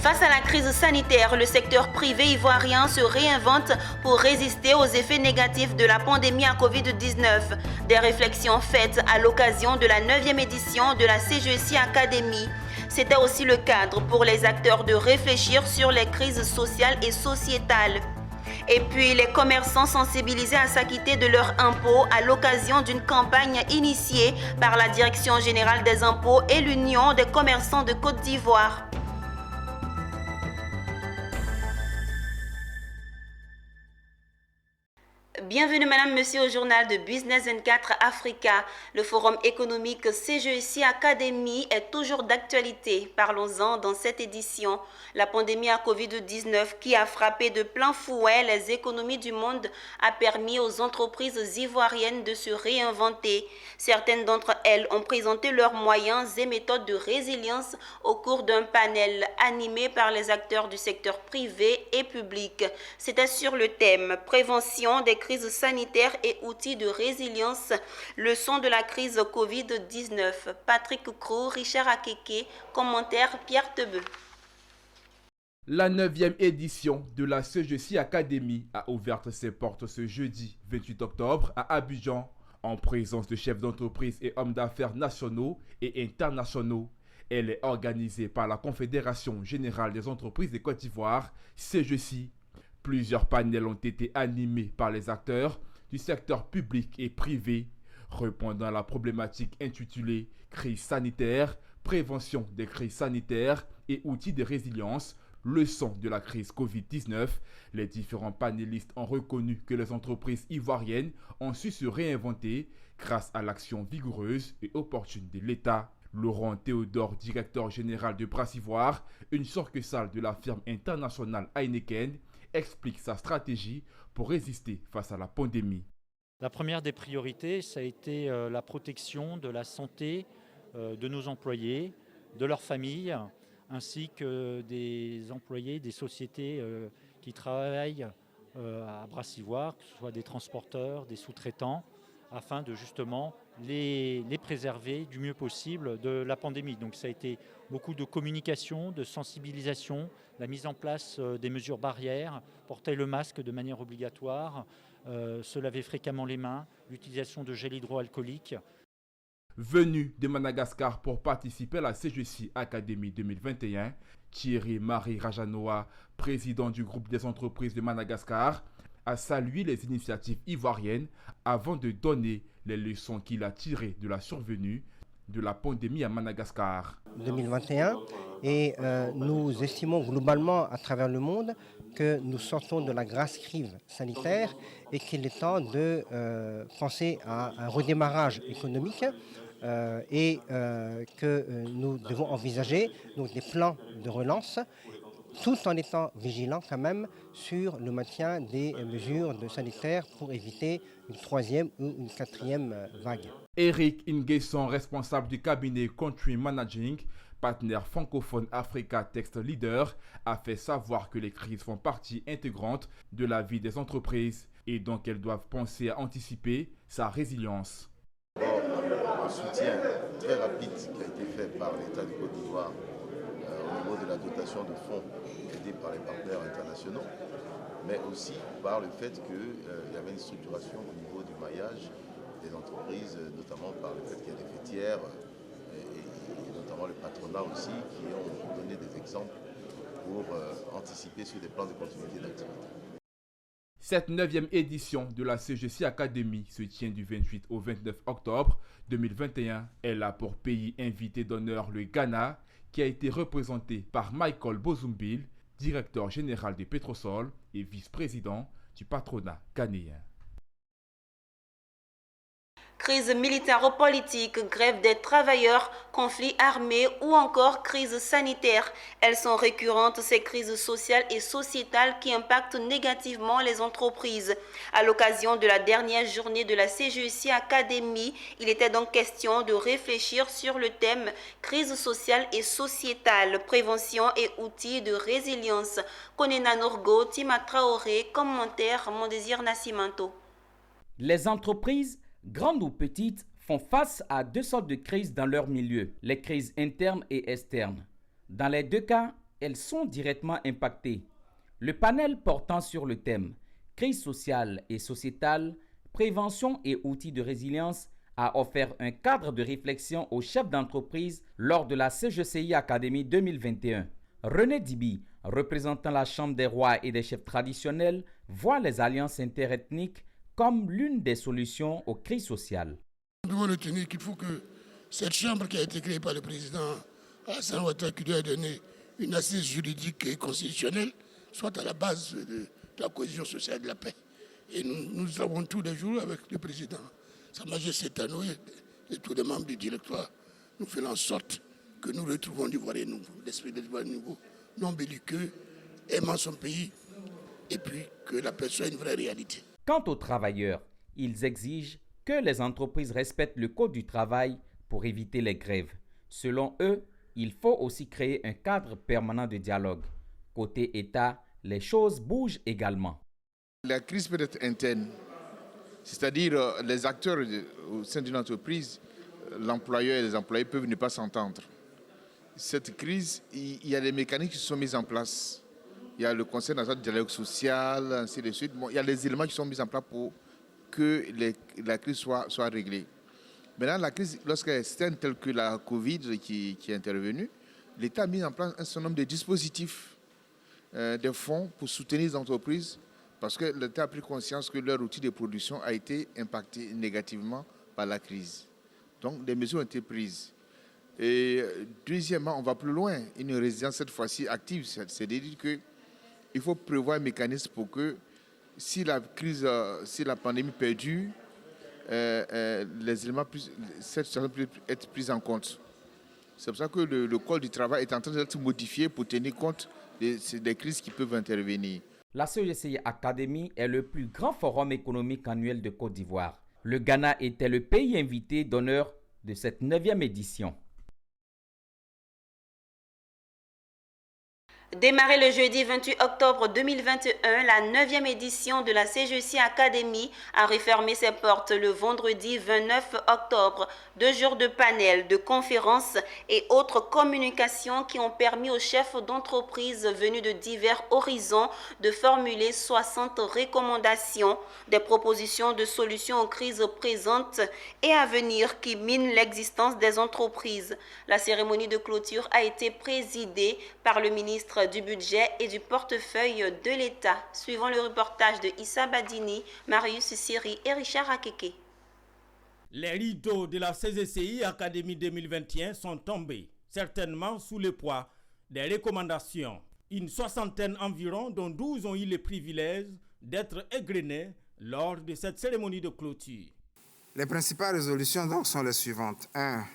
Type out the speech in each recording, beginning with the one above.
Face à la crise sanitaire, le secteur privé ivoirien se réinvente pour résister aux effets négatifs de la pandémie à Covid-19. Des réflexions faites à l'occasion de la 9e édition de la CGECI Academy. C'était aussi le cadre pour les acteurs de réfléchir sur les crises sociales et sociétales. Et puis les commerçants sensibilisés à s'acquitter de leurs impôts à l'occasion d'une campagne initiée par la Direction générale des impôts et l'Union des commerçants de Côte d'Ivoire. Bienvenue Madame, Monsieur au journal de Business 24 Africa. Le forum économique CGECI Academy est toujours d'actualité. Parlons-en dans cette édition. La pandémie à Covid-19 qui a frappé de plein fouet les économies du monde a permis aux entreprises ivoiriennes de se réinventer. Certaines d'entre elles ont présenté leurs moyens et méthodes de résilience au cours d'un panel animé par les acteurs du secteur privé et public. C'était sur le thème « Prévention des crises sanitaires et outils de résilience, leçon de la crise Covid-19. Patrick Crou, Richard Akeke, commentaire Pierre Tebeu. La 9e édition de la CGECI Academy a ouvert ses portes ce jeudi 28 octobre à Abidjan, en présence de chefs d'entreprise et hommes d'affaires nationaux et internationaux. Elle est organisée par la Confédération générale des entreprises de Côte d'Ivoire, CGECI. Plusieurs panels ont été animés par les acteurs du secteur public et privé, répondant à la problématique intitulée « Crise sanitaire, prévention des crises sanitaires et outils de résilience, leçon de la crise Covid-19 ». Les différents panélistes ont reconnu que les entreprises ivoiriennes ont su se réinventer grâce à l'action vigoureuse et opportune de l'État. Laurent Théodore, directeur général de Brassivoire, une succursale de la firme internationale Heineken, explique sa stratégie pour résister face à la pandémie. La première des priorités, ça a été la protection de la santé de nos employés, de leurs familles, ainsi que des employés des sociétés qui travaillent à Brassivoire, que ce soit des transporteurs, des sous-traitants, afin de justement les préserver du mieux possible de la pandémie. Donc ça a été beaucoup de communication, de sensibilisation, la mise en place des mesures barrières, porter le masque de manière obligatoire, se laver fréquemment les mains, l'utilisation de gel hydroalcoolique. Venu de Madagascar pour participer à la CGECI Academy 2021, Thierry Marie Rajanoa, président du groupe des entreprises de Madagascar, a salué les initiatives ivoiriennes avant de donner les leçons qu'il a tirées de la survenue de la pandémie à Madagascar. 2021 et nous estimons globalement à travers le monde que nous sortons de la grasse crise sanitaire et qu'il est temps de penser à un redémarrage économique et que nous devons envisager donc, des plans de relance tout en étant vigilants quand même sur le maintien des mesures sanitaires pour éviter une 3e ou une 4e vague. Eric Nguesson, responsable du cabinet Country Managing, partenaire francophone Africa Text Leader, a fait savoir que les crises font partie intégrante de la vie des entreprises et donc elles doivent penser à anticiper sa résilience. Un soutien très rapide qui a été fait par l'État de Côte d'Ivoire au niveau de la dotation de fonds aidés par les partenaires internationaux, mais aussi par le fait qu'il y avait une structuration au niveau du maillage des entreprises, notamment par le fait qu'il y a des fêtières et notamment le patronat aussi, qui ont donné des exemples pour anticiper sur des plans de continuité d'activité. Cette 9e édition de la CGECI Academy se tient du 28 au 29 octobre 2021. Elle a pour pays invité d'honneur le Ghana, qui a été représenté par Michael Bozumbil, directeur général de Petrosol et vice-président du patronat ghanéen. Crise militaro-politique, grève des travailleurs, conflits armés ou encore crise sanitaire. Elles sont récurrentes, ces crises sociales et sociétales qui impactent négativement les entreprises. À l'occasion de la dernière journée de la CGECI Academy, il était donc question de réfléchir sur le thème crise sociale et sociétale, prévention et outils de résilience. Konena Nourgo, Tima Traoré, commentaire Mondésir Nascimento. Les entreprises, grandes ou petites, font face à deux sortes de crises dans leur milieu, les crises internes et externes. Dans les deux cas, elles sont directement impactées. Le panel portant sur le thème « Crise sociale et sociétale, prévention et outils de résilience » a offert un cadre de réflexion aux chefs d'entreprise lors de la CGCI Academy 2021. René Dibi, représentant la Chambre des rois et des chefs traditionnels, voit les alliances interethniques comme l'une des solutions aux crises sociales. Nous devons retenir qu'il faut que cette chambre qui a été créée par le président Alassane Ouattara, qui doit donner une assise juridique et constitutionnelle, soit à la base de la cohésion sociale et de la paix. Et nous travaillons tous les jours avec le président, Sa Majesté Tano et tous les membres du directoire. Nous faisons en sorte que nous retrouvons l'Ivoirien nouveau, l'esprit de l'Ivoirien nouveau, non belliqueux, aimant son pays, et puis que la paix soit une vraie réalité. Quant aux travailleurs, ils exigent que les entreprises respectent le code du travail pour éviter les grèves. Selon eux, il faut aussi créer un cadre permanent de dialogue. Côté État, les choses bougent également. La crise peut être interne, c'est-à-dire les acteurs au sein d'une entreprise, l'employeur et les employés peuvent ne pas s'entendre. Cette crise, il y a des mécanismes qui sont mis en place. Il y a le Conseil national de dialogue social, ainsi de suite. Bon, il y a des éléments qui sont mis en place pour que la crise soit réglée. Maintenant, la crise, lorsqu'elle est externe, telle que la Covid qui est intervenue, l'État a mis en place un certain nombre de dispositifs, de fonds pour soutenir les entreprises, parce que l'État a pris conscience que leur outil de production a été impacté négativement par la crise. Donc, des mesures ont été prises. Et deuxièmement, on va plus loin, une résilience cette fois-ci active, c'est-à-dire qu'il faut prévoir un mécanisme pour que si la crise, si la pandémie perdure, les éléments, cette situation peut être prise en compte. C'est pour ça que le code du travail est en train d'être modifié pour tenir compte des crises qui peuvent intervenir. La CGCI Academy est le plus grand forum économique annuel de Côte d'Ivoire. Le Ghana était le pays invité d'honneur de cette 9e édition. Démarrée le jeudi 28 octobre 2021, la 9e édition de la CGCI Academy a refermé ses portes le vendredi 29 octobre. 2 jours de panels, de conférences et autres communications qui ont permis aux chefs d'entreprise venus de divers horizons de formuler 60 recommandations, des propositions de solutions aux crises présentes et à venir qui minent l'existence des entreprises. La cérémonie de clôture a été présidée par le ministre du budget et du portefeuille de l'État. Suivant le reportage de Issa Badini, Marius Siri et Richard Akeke. Les rideaux de la CGCI Academy 2021 sont tombés, certainement sous le poids des recommandations. Une soixantaine environ, dont 12 ont eu le privilège d'être égrenés lors de cette cérémonie de clôture. Les principales résolutions donc sont les suivantes. 1.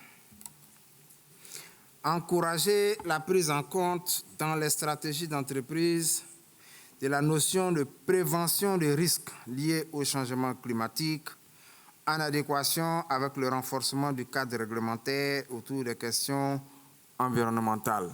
Encourager la prise en compte dans les stratégies d'entreprise de la notion de prévention des risques liés au changement climatique en adéquation avec le renforcement du cadre réglementaire autour des questions environnementales.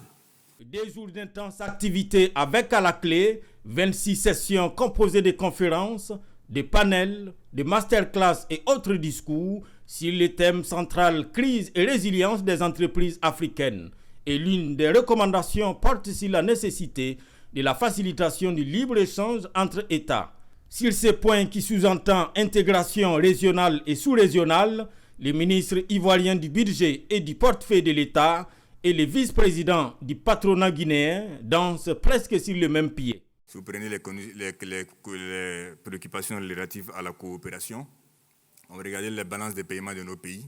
Des jours d'intenses activités avec à la clé 26 sessions composées de conférences, de panels, de masterclass et autres discours sur le thème central crise et résilience des entreprises africaines. Et l'une des recommandations porte sur la nécessité de la facilitation du libre-échange entre États. Sur ces points qui sous-entend intégration régionale et sous-régionale, le ministre ivoirien du budget et du portefeuille de l'État et le vice-président du patronat guinéen dansent presque sur le même pied. Si vous prenez les préoccupations relatives à la coopération, on va regarder les balances de paiement de nos pays.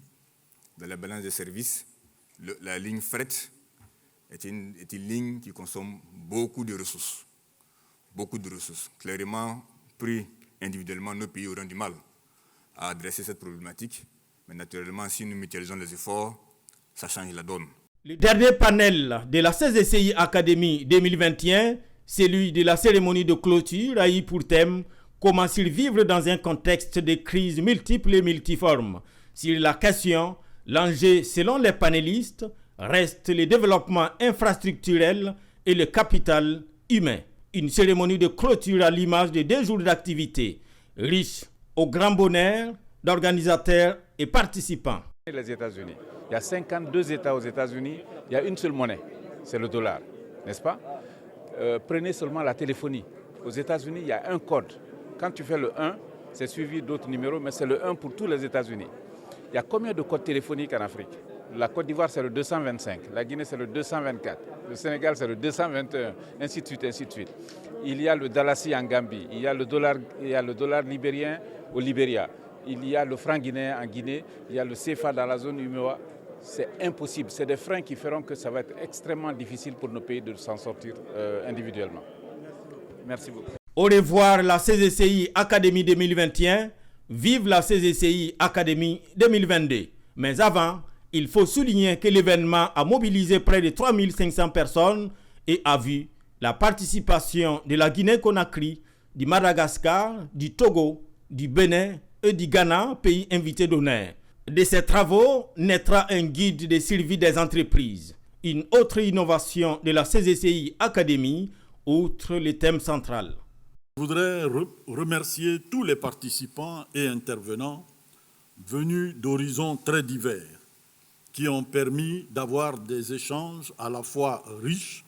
Dans la balance des services, la ligne fret est une ligne qui consomme beaucoup de ressources. Beaucoup de ressources. Clairement, pris individuellement, nos pays auront du mal à adresser cette problématique. Mais naturellement, si nous mutualisons les efforts, ça change la donne. Le dernier panel de la CGCI Academy 2021, celui de la cérémonie de clôture, a eu pour thème « Comment survivre dans un contexte de crise multiples et multiformes ». Sur la question, l'enjeu selon les panélistes reste le développement infrastructurel et le capital humain. Une cérémonie de clôture à l'image de 2 jours d'activité, riche au grand bonheur d'organisateurs et participants. Les États-Unis. Il y a 52 États aux États-Unis, il y a une seule monnaie, c'est le dollar. n'est-ce pas? Prenez seulement la téléphonie. Aux États-Unis, il y a un code. Quand tu fais le 1, c'est suivi d'autres numéros, mais c'est le 1 pour tous les États-Unis. Il y a combien de codes téléphoniques en Afrique? La Côte d'Ivoire, c'est le 225. La Guinée, c'est le 224. Le Sénégal, c'est le 221. Ainsi de suite, ainsi de suite. Il y a le dalasi en Gambie. Il y a le dollar libérien au Libéria. Il y a le franc guinéen en Guinée. Il y a le CFA dans la zone UMOA. C'est impossible. C'est des freins qui feront que ça va être extrêmement difficile pour nos pays de s'en sortir individuellement. Merci beaucoup. Au revoir la CGCI Académie 2021. Vive la CGCI Académie 2022. Mais avant, il faut souligner que l'événement a mobilisé près de 3500 personnes et a vu la participation de la Guinée-Conakry, du Madagascar, du Togo, du Bénin et du Ghana, pays invité d'honneur. De ces travaux naîtra un guide de survie des entreprises, une autre innovation de la CGCI Académie, outre le thème central. Je voudrais remercier tous les participants et intervenants venus d'horizons très divers qui ont permis d'avoir des échanges à la fois riches,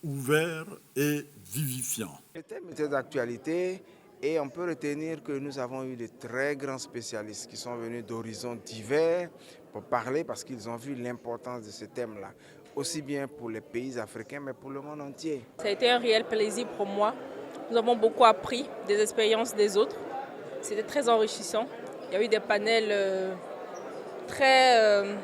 ouverts et vivifiants. Le thème était d'actualité et on peut retenir que nous avons eu de très grands spécialistes qui sont venus d'horizons divers pour parler parce qu'ils ont vu l'importance de ce thème-là, aussi bien pour les pays africains mais pour le monde entier. Ça a été un réel plaisir pour moi. Nous avons beaucoup appris des expériences des autres. C'était très enrichissant. Il y a eu des panels très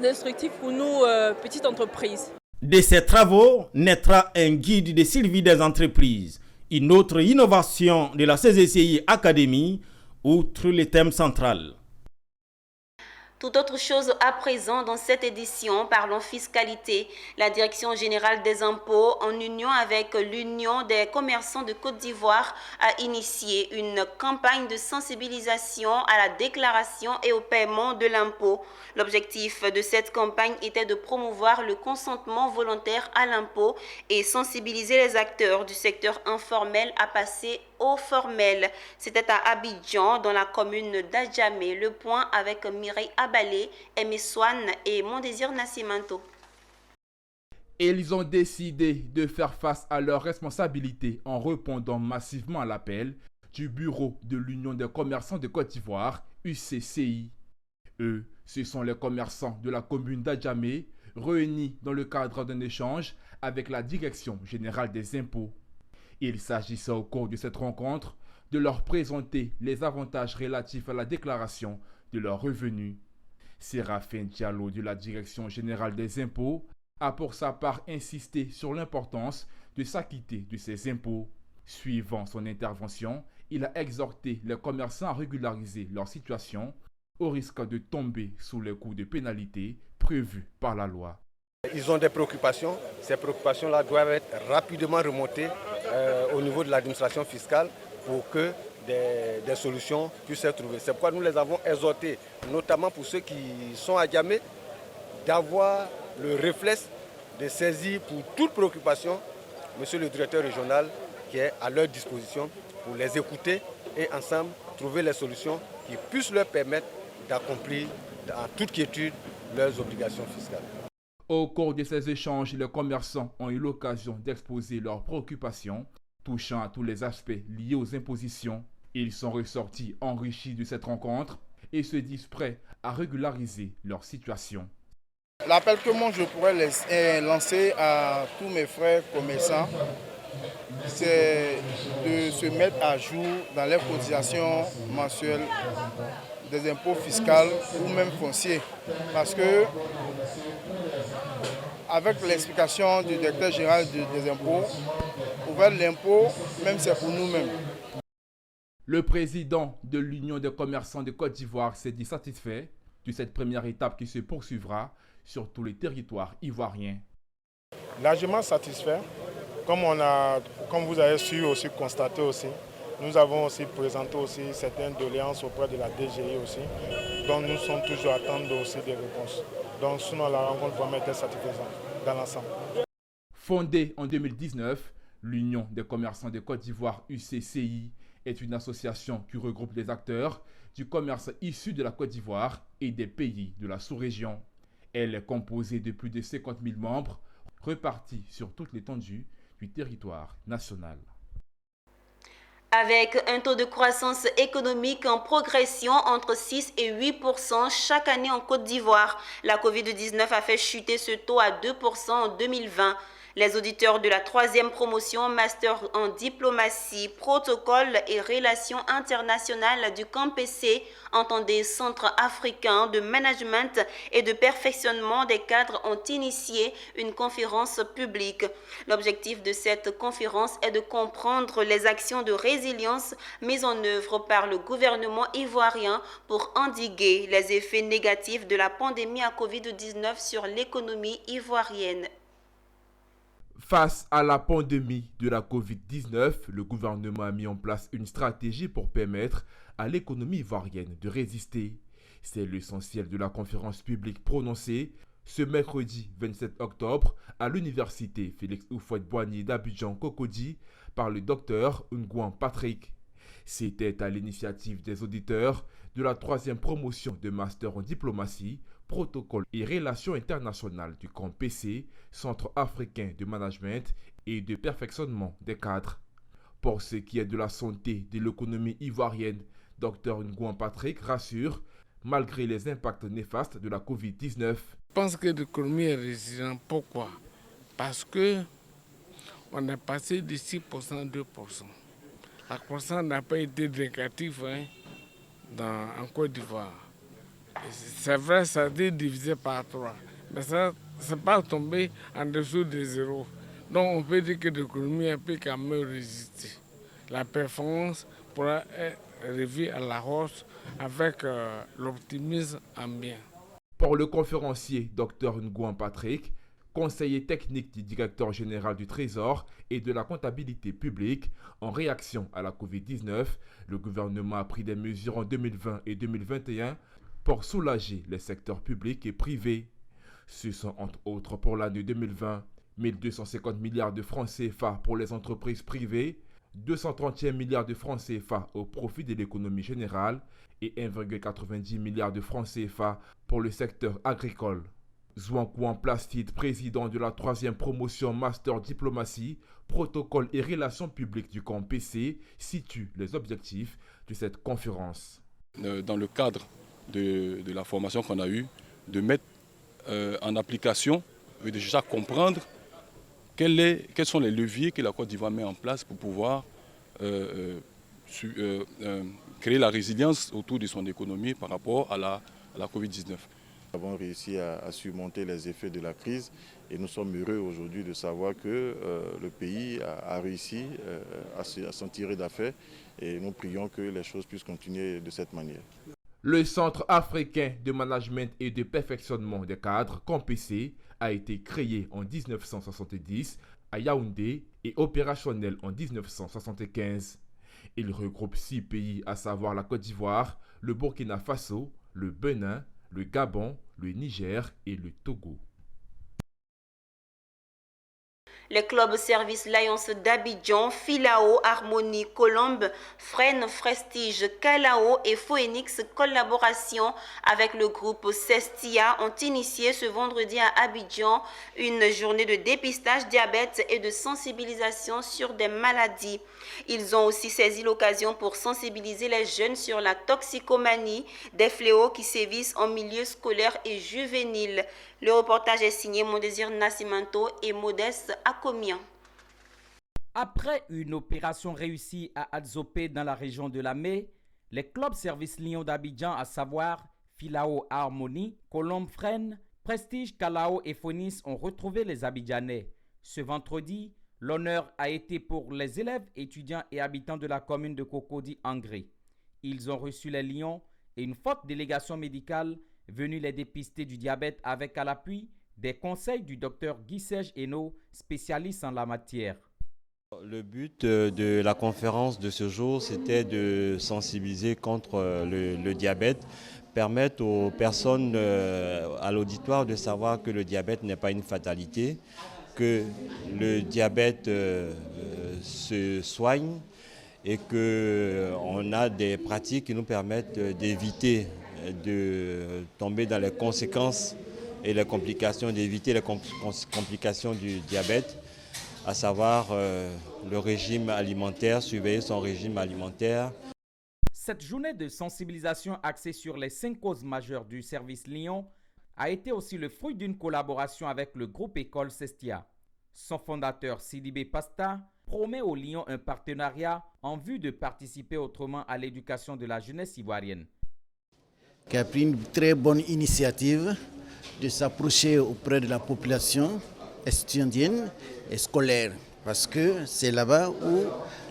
instructifs pour nous, petites entreprises. De ces travaux naîtra un guide de survie des entreprises, une autre innovation de la CGCI Académie, outre le thème central. Tout autre chose à présent dans cette édition, parlons fiscalité. La Direction générale des impôts, en union avec l'Union des commerçants de Côte d'Ivoire, a initié une campagne de sensibilisation à la déclaration et au paiement de l'impôt. L'objectif de cette campagne était de promouvoir le consentement volontaire à l'impôt et sensibiliser les acteurs du secteur informel à passer au formel. C'était à Abidjan, dans la commune d'Adjamé. Le point avec Mireille Abalé, Aimé Swan et Mondésir Nascimento. Ils ont décidé de faire face à leurs responsabilités en répondant massivement à l'appel du bureau de l'Union des commerçants de Côte d'Ivoire, UCCI. Eux, ce sont les commerçants de la commune d'Adjamé, réunis dans le cadre d'un échange avec la Direction générale des impôts. Il s'agissait au cours de cette rencontre de leur présenter les avantages relatifs à la déclaration de leurs revenus. Séraphin Diallo de la Direction générale des impôts a pour sa part insisté sur l'importance de s'acquitter de ces impôts. Suivant son intervention, il a exhorté les commerçants à régulariser leur situation au risque de tomber sous les coups de pénalité prévus par la loi. Ils ont des préoccupations. Ces préoccupations-là doivent être rapidement remontées au niveau de l'administration fiscale pour que des solutions puissent être trouvées. C'est pourquoi nous les avons exhortés, notamment pour ceux qui sont à Djamé, d'avoir le réflexe de saisir pour toute préoccupation monsieur le directeur régional qui est à leur disposition pour les écouter et ensemble trouver les solutions qui puissent leur permettre d'accomplir en toute quiétude leurs obligations fiscales. Au cours de ces échanges, les commerçants ont eu l'occasion d'exposer leurs préoccupations touchant à tous les aspects liés aux impositions. Ils sont ressortis enrichis de cette rencontre et se disent prêts à régulariser leur situation. L'appel que moi je pourrais lancer à tous mes frères commerçants, c'est de se mettre à jour dans les cotisations mensuelles des impôts fiscaux ou même fonciers. Parce que avec l'explication du directeur général des impôts, ouvrir l'impôt, même c'est pour nous-mêmes. Le président de l'Union des commerçants de Côte d'Ivoire s'est dit satisfait de cette première étape qui se poursuivra sur tous les territoires ivoiriens. Largement satisfait. Comme vous avez su aussi constater aussi, nous avons aussi présenté aussi certaines doléances auprès de la DGI aussi, dont nous sommes toujours attendus aussi des réponses. Donc sinon la rencontre vraiment était satisfaisante dans l'ensemble. Fondée en 2019, l'Union des commerçants de Côte d'Ivoire UCCI est une association qui regroupe les acteurs du commerce issus de la Côte d'Ivoire et des pays de la sous-région. Elle est composée de plus de 50 000 membres repartis sur toute l'étendue du territoire national. Avec un taux de croissance économique en progression entre 6 et 8% chaque année en Côte d'Ivoire, la Covid-19 a fait chuter ce taux à 2% en 2020. Les auditeurs de la 3e promotion Master en diplomatie, protocole et relations internationales du CAMPC, entendez Centre africain de management et de perfectionnement des cadres, ont initié une conférence publique. L'objectif de cette conférence est de comprendre les actions de résilience mises en œuvre par le gouvernement ivoirien pour endiguer les effets négatifs de la pandémie à Covid-19 sur l'économie ivoirienne. Face à la pandémie de la Covid-19, le gouvernement a mis en place une stratégie pour permettre à l'économie ivoirienne de résister. C'est l'essentiel de la conférence publique prononcée ce mercredi 27 octobre à l'université Félix Houphouët-Boigny d'Abidjan-Cocody par le docteur Ngouan Patrick. C'était à l'initiative des auditeurs de la 3e promotion de Master en diplomatie, protocole et relations internationales du CAMPC, Centre africain de management et de perfectionnement des cadres. Pour ce qui est de la santé de l'économie ivoirienne, Dr Ngouan Patrick rassure, malgré les impacts néfastes de la Covid-19. Je pense que l'économie est résiliente. Pourquoi? Parce que on est passé de 6% à 2%. La croissance n'a pas été négative en Côte d'Ivoire. C'est vrai, ça a été divisé par 3, mais ça n'est pas tombé en dessous de 0. Donc on peut dire que l'économie peut quand même résister. La performance pourra être revue à la hausse avec l'optimisme ambiant. Pour le conférencier Dr Ngouan Patrick, conseiller technique du directeur général du Trésor et de la comptabilité publique, en réaction à la Covid-19, le gouvernement a pris des mesures en 2020 et 2021 pour soulager les secteurs publics et privés. Ce sont entre autres pour l'année 2020, 1 250 milliards de francs CFA pour les entreprises privées, 231 milliards de francs CFA au profit de l'économie générale et 1,90 milliard de francs CFA pour le secteur agricole. Zouankouan Plastide, président de la 3e promotion Master Diplomatie, Protocole et Relations publiques du CAMPC, situe les objectifs de cette conférence. Dans le cadre de la formation qu'on a eue, de mettre en application et de déjà comprendre quels sont les leviers que la Côte d'Ivoire met en place pour pouvoir créer la résilience autour de son économie par rapport à la Covid-19. Nous avons réussi à surmonter les effets de la crise et nous sommes heureux aujourd'hui de savoir que le pays a réussi à s'en tirer d'affaire et nous prions que les choses puissent continuer de cette manière. Le Centre africain de management et de perfectionnement des cadres, CAMPC, a été créé en 1970 à Yaoundé et opérationnel en 1975. Il regroupe 6 pays, à savoir la Côte d'Ivoire, le Burkina Faso, le Bénin, le Gabon, le Niger et le Togo. Les clubs service Lions d'Abidjan, Filao, Harmonie, Colombe, Fresnes, Prestige, Calao et Phoenix Collaboration avec le groupe Cestia ont initié ce vendredi à Abidjan une journée de dépistage diabète et de sensibilisation sur des maladies. Ils ont aussi saisi l'occasion pour sensibiliser les jeunes sur la toxicomanie, des fléaux qui sévissent en milieu scolaire et juvénile. Le reportage est signé Mondésir Nascimento et Modeste Akomian. Après une opération réussie à Adzopé dans la région de Lamé, les clubs service Lions d'Abidjan, à savoir Filao, Harmonie, Colombe, Fresnes, Prestige, Calao et Phoenix, ont retrouvé les Abidjanais. Ce vendredi, l'honneur a été pour les élèves, étudiants et habitants de la commune de Cocody-Angré. Ils ont reçu les Lions et une forte délégation médicale venue les dépister du diabète avec à l'appui des conseils du docteur Guy-Serge Hainaut, spécialiste en la matière. Le but de la conférence de ce jour, c'était de sensibiliser contre le diabète, permettre aux personnes à l'auditoire de savoir que le diabète n'est pas une fatalité, que le diabète se soigne et qu'on a des pratiques qui nous permettent d'éviter de tomber dans les conséquences et les complications, d'éviter les complications du diabète, à savoir le régime alimentaire, surveiller son régime alimentaire. Cette journée de sensibilisation axée sur les 5 causes majeures du service Lyon a été aussi le fruit d'une collaboration avec le groupe École Cestia. Son fondateur, Sidibé Pasta, promet au Lyon un partenariat en vue de participer autrement à l'éducation de la jeunesse ivoirienne. Qui a pris une très bonne initiative de s'approcher auprès de la population estudiantine et scolaire, parce que c'est là-bas où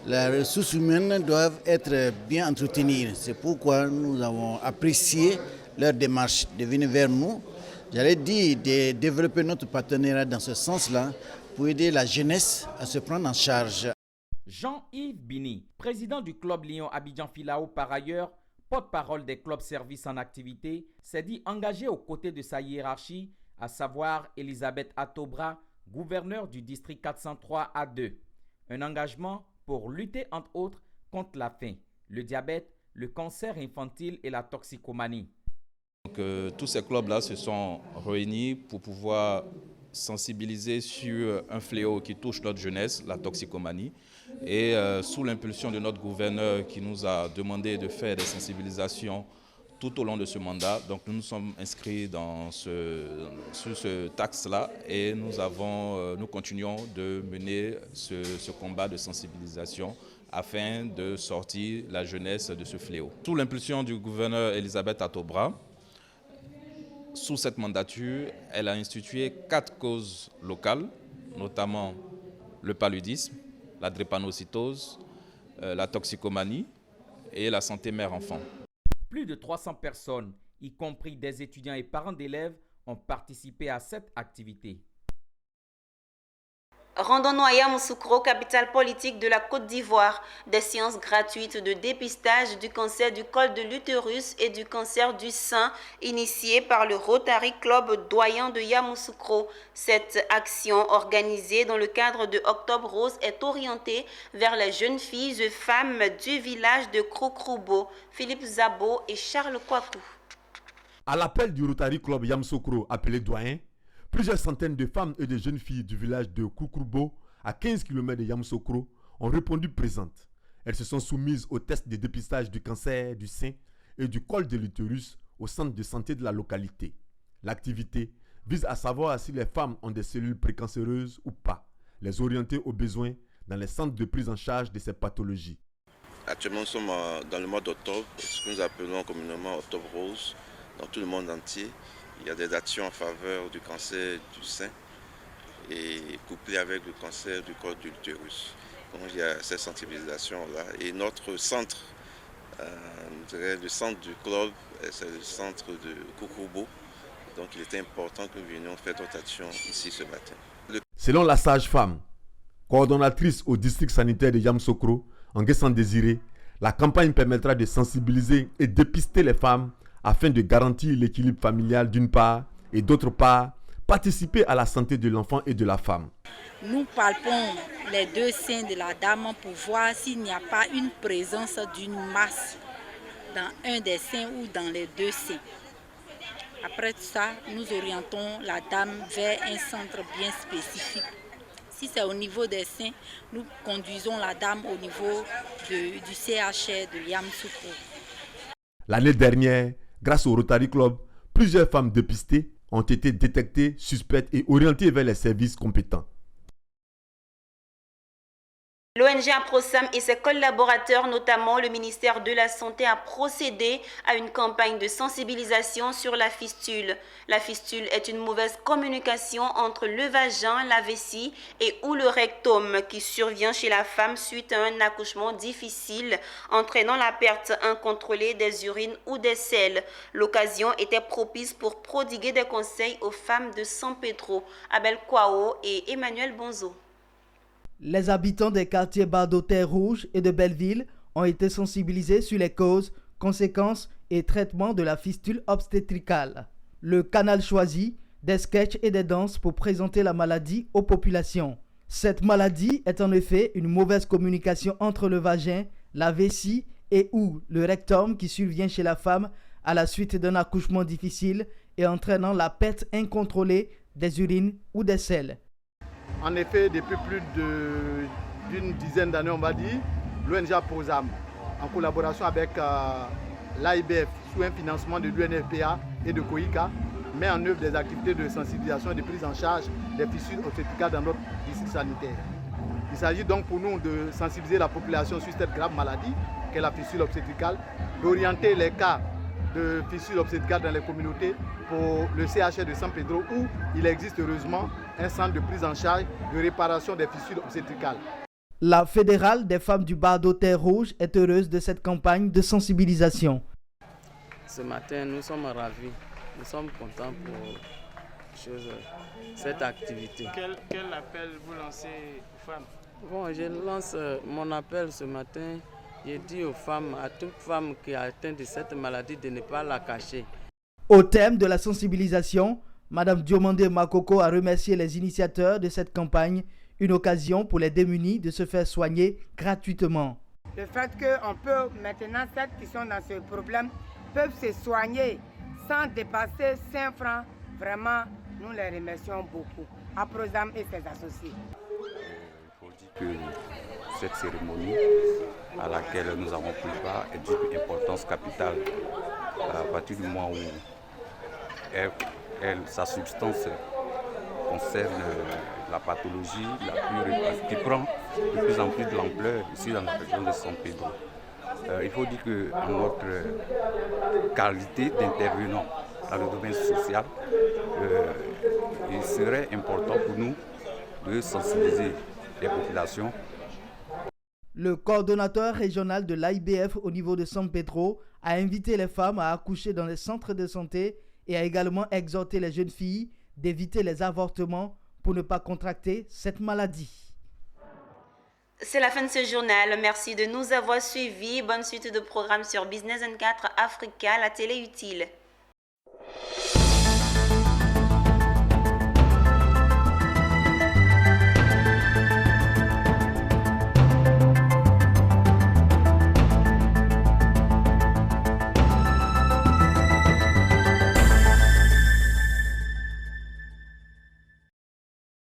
les ressources humaines doivent être bien entretenues. C'est pourquoi nous avons apprécié leur démarche de venir vers nous. J'allais dire de développer notre partenariat dans ce sens-là pour aider la jeunesse à se prendre en charge. Jean-Yves Bini, président du club Lyon Abidjan Filao par ailleurs, porte-parole des clubs services en activité, s'est dit engagé aux côtés de sa hiérarchie, à savoir Elisabeth Atobra, gouverneur du district 403 A2. Un engagement pour lutter entre autres contre la faim, le diabète, le cancer infantile et la toxicomanie. Donc, tous ces clubs-là se sont réunis pour pouvoir sensibiliser sur un fléau qui touche notre jeunesse, la toxicomanie. Et sous l'impulsion de notre gouverneur qui nous a demandé de faire des sensibilisations tout au long de ce mandat, donc nous nous sommes inscrits sur ce taxe-là et nous continuons de mener ce combat de sensibilisation afin de sortir la jeunesse de ce fléau. Sous l'impulsion du gouverneur Elisabeth Atobra, sous cette mandature, elle a institué 4 causes locales, notamment le paludisme, la drépanocytose, la toxicomanie et la santé mère-enfant. Plus de 300 personnes, y compris des étudiants et parents d'élèves, ont participé à cette activité. Rendons-nous à Yamoussoukro, capitale politique de la Côte d'Ivoire. Des séances gratuites de dépistage du cancer du col de l'utérus et du cancer du sein initiées par le Rotary Club doyen de Yamoussoukro. Cette action organisée dans le cadre de Octobre Rose est orientée vers les jeunes filles et femmes du village de Kroukroubo, Philippe Zabo et Charles Kouakou. À l'appel du Rotary Club Yamoussoukro appelé doyen, plusieurs centaines de femmes et de jeunes filles du village de Koukourbo, à 15 km de Yamoussoukro, ont répondu présentes. Elles se sont soumises au test de dépistage du cancer du sein et du col de l'utérus au centre de santé de la localité. L'activité vise à savoir si les femmes ont des cellules précancéreuses ou pas, les orienter aux besoins dans les centres de prise en charge de ces pathologies. Actuellement, nous sommes dans le mois d'octobre, ce que nous appelons communément Octobre Rose, dans tout le monde entier. Il y a des actions en faveur du cancer du sein et couplées avec le cancer du col de l'utérus. Donc il y a cette sensibilisation-là. Et notre centre, le centre du club, c'est le centre de Koukoubo. Donc il était important que nous venions faire notre action ici ce matin. Selon la sage-femme, coordonnatrice au district sanitaire de Yamoussoukro, Nguessan Désiré, la campagne permettra de sensibiliser et dépister les femmes afin de garantir l'équilibre familial d'une part et d'autre part, participer à la santé de l'enfant et de la femme. Nous palpons les deux seins de la dame pour voir s'il n'y a pas une présence d'une masse dans un des seins ou dans les deux seins. Après ça, nous orientons la dame vers un centre bien spécifique. Si c'est au niveau des seins, nous conduisons la dame au niveau du CHR de Yamoussoukro. L'année dernière, grâce au Rotary Club, plusieurs femmes dépistées ont été détectées, suspectes et orientées vers les services compétents. L'ONG Aprosam et ses collaborateurs, notamment le ministère de la Santé, a procédé à une campagne de sensibilisation sur la fistule. La fistule est une mauvaise communication entre le vagin, la vessie et ou le rectum qui survient chez la femme suite à un accouchement difficile, entraînant la perte incontrôlée des urines ou des selles. L'occasion était propice pour prodiguer des conseils aux femmes de San Pedro, Abel Kwao et Emmanuel Bonzo. Les habitants des quartiers Bardo Terre Rouge et de Belleville ont été sensibilisés sur les causes, conséquences et traitements de la fistule obstétricale. Le canal choisit des sketchs et des danses pour présenter la maladie aux populations. Cette maladie est en effet une mauvaise communication entre le vagin, la vessie et ou le rectum qui survient chez la femme à la suite d'un accouchement difficile et entraînant la perte incontrôlée des urines ou des selles. En effet, depuis plus d'une dizaine d'années, on va dire, l'ONG PROSAM, en collaboration avec l'AIBF, sous un financement de l'UNFPA et de COICA, met en œuvre des activités de sensibilisation et de prise en charge des fissures obstétricales dans notre district sanitaire. Il s'agit donc pour nous de sensibiliser la population sur cette grave maladie qu'est la fissure obstétricale, d'orienter les cas de fissure obstétricale dans les communautés pour le CHR de San Pedro où il existe heureusement un centre de prise en charge de réparation des fissures obstétricales. La Fédérale des femmes du Bardo Terre Rouge est heureuse de cette campagne de sensibilisation. Ce matin, nous sommes ravis, nous sommes contents pour cette activité. Quel appel vous lancez aux femmes? Bon, je lance mon appel ce matin. Je dis aux femmes, à toute femme qui est atteinte de cette maladie, de ne pas la cacher. Au thème de la sensibilisation, Mme Diomandé Makoko a remercié les initiateurs de cette campagne, une occasion pour les démunis de se faire soigner gratuitement. Le fait qu'on peut maintenant, celles qui sont dans ce problème, peuvent se soigner sans dépasser 5 francs, vraiment, nous les remercions beaucoup. À PROSAM et ses associés. Il faut dire que cette cérémonie à laquelle nous avons pris part est d'une importance capitale à partir du moment où sa substance concerne la pathologie qui prend de plus en plus de l'ampleur ici dans la région de San Pedro. Il faut dire qu'en notre qualité d'intervenant dans le domaine social, il serait important pour nous de sensibiliser les populations. Le coordonnateur régional de l'AIBF au niveau de San Pedro a invité les femmes à accoucher dans les centres de santé et a également exhorté les jeunes filles d'éviter les avortements pour ne pas contracter cette maladie. C'est la fin de ce journal. Merci de nous avoir suivis. Bonne suite de programmes sur Business 24 Africa, la télé utile.